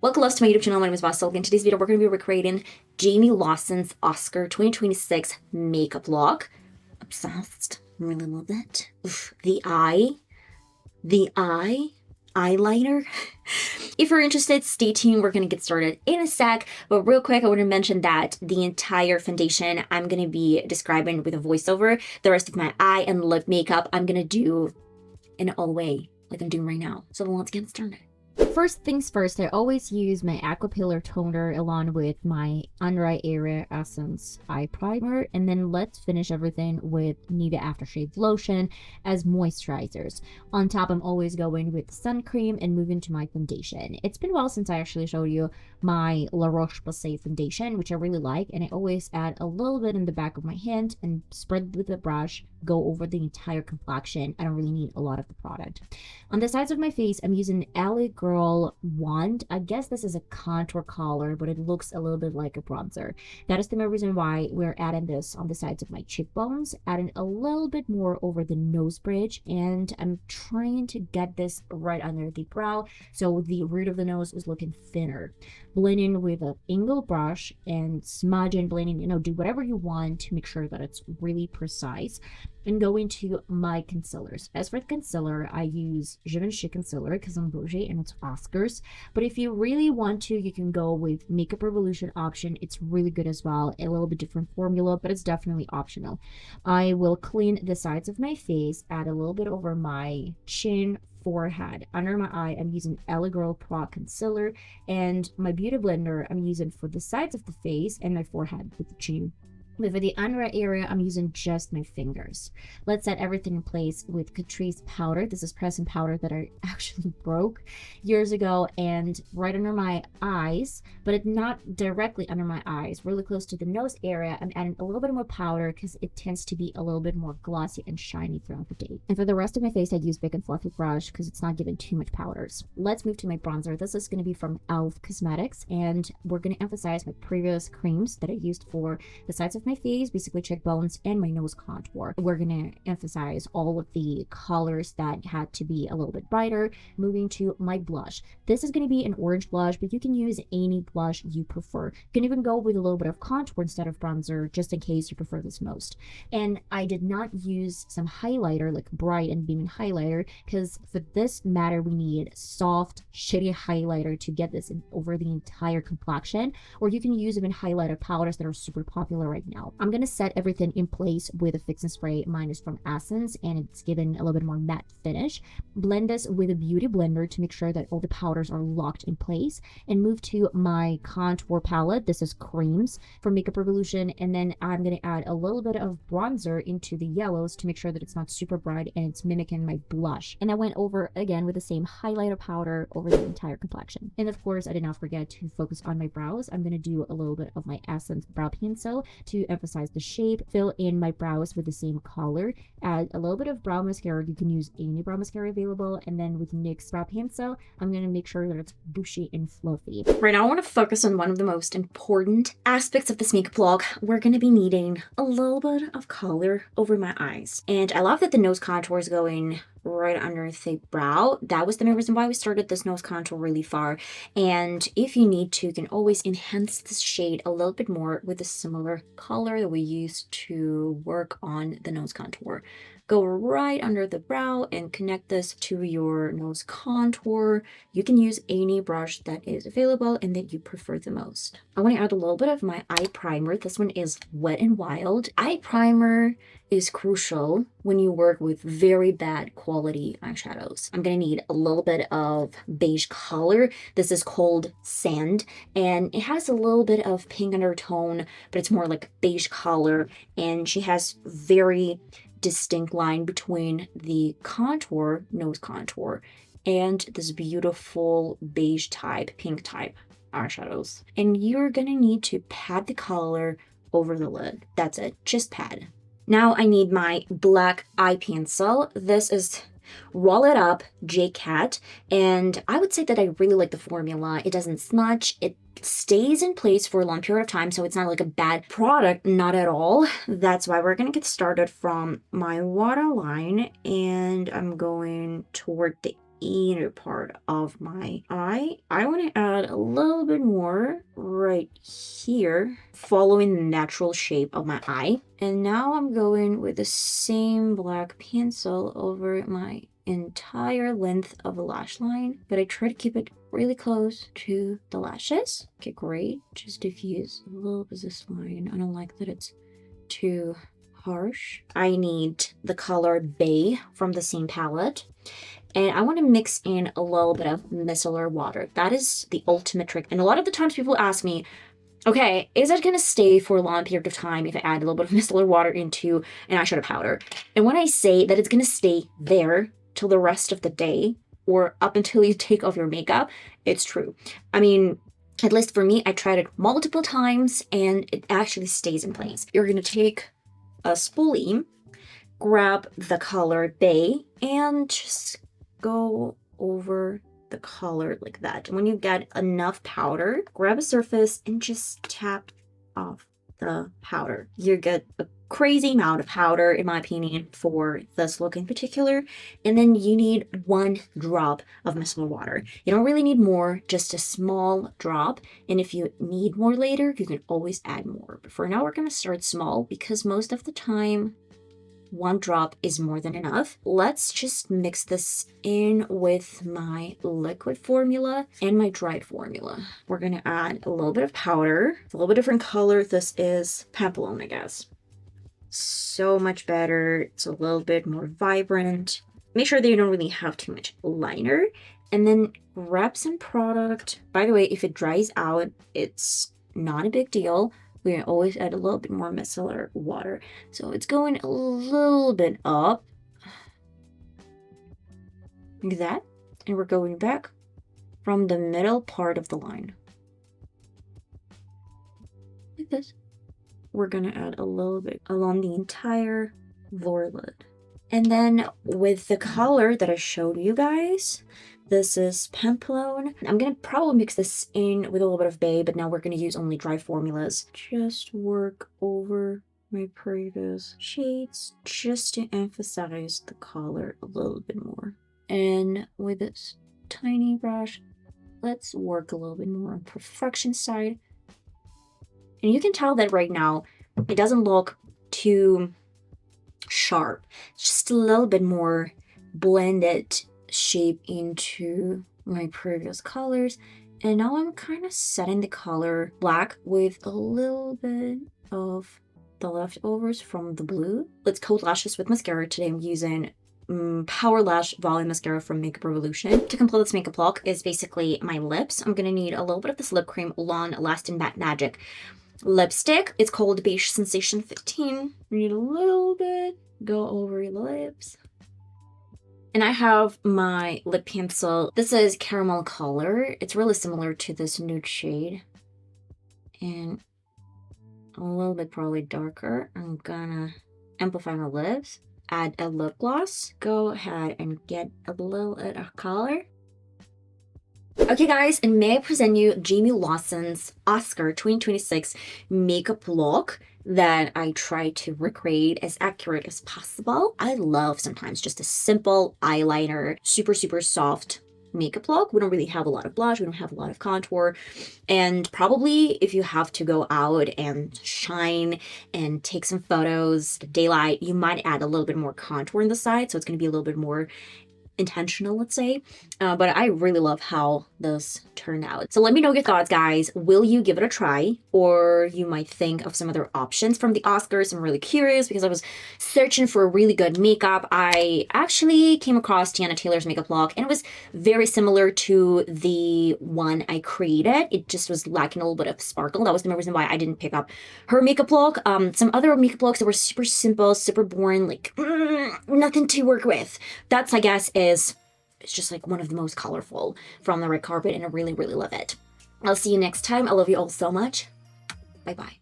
Welcome to my YouTube channel. My name is VassaOlga. In today's video, we're going to be recreating Jayme Lawson's Oscar 2026 makeup look. Obsessed. Really love it. Oof, the eyeliner. If you're interested, stay tuned. We're going to get started in a sec. But real quick, I want to mention that the entire foundation I'm going to be describing with a voiceover. The rest of my eye and lip makeup I'm going to do in a way like I'm doing right now. So let's get started. First things first, I always use my Aqua Peeler toner along with my under eye area essence eye primer, and then let's finish everything with Nivea aftershave lotion as moisturizers. On top, I'm always going with sun cream and moving to my foundation. It's been a while since I actually showed you my La Roche-Posay foundation, which I really like, and I always add a little bit in the back of my hand and spread with a brush, go over the entire complexion. I don't really need a lot of the product. On the sides of my face, I'm using L.A.Girl wand. I guess this is a contour color, but it looks a little bit like a bronzer. That is the main reason why we're adding this on the sides of my cheekbones, adding a little bit more over the nose bridge, and I'm trying to get this right under the brow so the root of the nose is looking thinner. Blending with an angle brush and smudging, blending, do whatever you want to make sure that it's really precise. And go into my concealers. As for the concealer, I use Givenchy concealer because I'm bougie and it's Oscars. But if you really want to, you can go with Makeup Revolution option. It's really good as well. A little bit different formula, but it's definitely optional. I will clean the sides of my face, add a little bit over my chin, forehead. Under my eye, I'm using L.A.Girl Pro.concealer, and my beauty blender I'm using for the sides of the face and my forehead with the chin. But for the under eye area, I'm using just my fingers. Let's set everything in place with Catrice powder. This is pressing powder that I actually broke years ago, and right under my eyes, but it's not directly under my eyes, really close to the nose area. I'm adding a little bit more powder because it tends to be a little bit more glossy and shiny throughout the day. And for the rest of my face, I use Big and Fluffy brush because it's not giving too much powders. Let's move to my bronzer. This is going to be from e.l.f. Cosmetics, and we're going to emphasize my previous creams that I used for the sides of my face, basically cheekbones and my nose contour. We're gonna emphasize all of the colors that had to be a little bit brighter. Moving to my blush. This is gonna be an orange blush, but you can use any blush you prefer. You can even go with a little bit of contour instead of bronzer, just in case you prefer this most. And I did not use some highlighter, like bright and beaming highlighter, because for this matter, we need soft, shitty highlighter to get this over the entire complexion, or you can use even highlighter powders that are super popular right now. I'm going to set everything in place with a fix and spray. Mine is from Essence, and it's given a little bit more matte finish. Blend this with a beauty blender to make sure that all the powders are locked in place, and move to my contour palette. This is Creams from Makeup Revolution, and then I'm going to add a little bit of bronzer into the yellows to make sure that it's not super bright and it's mimicking my blush. And I went over again with the same highlighter powder over the entire complexion. And of course, I did not forget to focus on my brows. I'm going to do a little bit of my Essence brow pencil to emphasize the shape, fill in my brows with the same color, add a little bit of brow mascara. You can use any brow mascara available, and then with NYX brow pencil, I'm going to make sure that it's bushy and fluffy. Right now, I want to focus on one of the most important aspects of this makeup look. We're going to be needing a little bit of color over my eyes, and I love that the nose contour is going right under the brow. That was the main reason why we started this nose contour really far. And if you need to, you can always enhance this shade a little bit more with a similar color that we used to work on the nose contour. Go right under the brow and connect this to your nose contour. You can use any brush that is available and that you prefer the most. I want to add a little bit of my eye primer. This one is Wet-n-Wild. Eye primer is crucial when you work with very bad quality eyeshadows. I'm going to need a little bit of beige color. This is called Sand, and it has a little bit of pink undertone, but it's more like beige color, and she has very distinct line between the contour, nose contour, and this beautiful beige type, pink type eyeshadows. And you're gonna need to pat the color over the lid. That's it, just pat. Now I need my black eye pencil. This is Roll It Up J-Cat, and I would say that I really like the formula. It doesn't smudge, it stays in place for a long period of time, so it's not like a bad product, not at all. That's why we're gonna get started from my waterline, and I'm going toward the inner part of my eye. I want to add a little bit more right here, following the natural shape of my eye. And now I'm going with the same black pencil over my entire length of the lash line, but I try to keep it really close to the lashes. Okay, great. Just diffuse a little bit of this line. I don't like that it's too harsh. I need the color Bay from the same palette. And I want to mix in a little bit of micellar water. That is the ultimate trick. And a lot of the times people ask me, okay, is it going to stay for a long period of time if I add a little bit of micellar water into an eyeshadow powder? And when I say that it's going to stay there till the rest of the day or up until you take off your makeup, it's true. I mean, at least for me, I tried it multiple times and it actually stays in place. You're going to take a spoolie, grab the color Bay, and just go over the color like that. When you get enough powder, grab a surface and just tap off the powder. You get a crazy amount of powder, in my opinion, for this look in particular. And then you need 1 drop of micellar water. You don't really need more, just a small drop. And if you need more later, you can always add more. But for now, we're going to start small because most of the time, 1 drop is more than enough. Let's just mix this in with my liquid formula and my dried formula. We're gonna add a little bit of powder. It's a little bit different color. This is Pamplona, I guess. So much better. It's a little bit more vibrant. Make sure that you don't really have too much liner. And then grab some product. By the way, if it dries out, it's not a big deal. We're gonna always add a little bit more micellar water. So it's going a little bit up. Like that. And we're going back from the middle part of the line. Like this. We're gonna add a little bit along the entire lower lid. And then with the color that I showed you guys, this is Pamplona. I'm gonna probably mix this in with a little bit of Bay, but now we're gonna use only dry formulas. Just work over my previous shades just to emphasize the color a little bit more. And with this tiny brush, let's work a little bit more on perfection side. And you can tell that right now, it doesn't look too sharp. It's just a little bit more blended shape into my previous colors. And now I'm kind of setting the color black with a little bit of the leftovers from the blue. Let's coat lashes with mascara. Today I'm using Power Lash Volume Mascara from Makeup Revolution. To complete this makeup look is basically my lips. I'm gonna need a little bit of this lip cream, Long Lasting Matte Magic lipstick. It's called Beige Sensation 15. We need a little bit, go over your lips. And I have my lip pencil. This is caramel color. It's really similar to this nude shade. And a little bit probably darker. I'm gonna amplify my lips. Add a lip gloss. Go ahead and get a little bit of color. Okay guys, and may I present you Jayme Lawson's Oscar 2026 makeup look that I try to recreate as accurate as possible. I love sometimes just a simple eyeliner, super soft makeup look. We don't really have a lot of blush, we don't have a lot of contour, and probably if you have to go out and shine and take some photos, daylight, you might add a little bit more contour in the side, so it's going to be a little bit more intentional, let's say, but I really love how this turned out. So let me know your thoughts, guys. Will you give it a try, or you might think of some other options from the Oscars? I'm really curious because I was searching for a really good makeup. I actually came across Tiana Taylor's makeup look, and it was very similar to the one I created. It just was lacking a little bit of sparkle. That was the main reason why I didn't pick up her makeup look. Some other makeup looks that were super simple, super boring, like nothing to work with. That's, I guess, it's just like one of the most colorful from the red carpet, and I really love it. I'll see you next time. I love you all so much. Bye bye.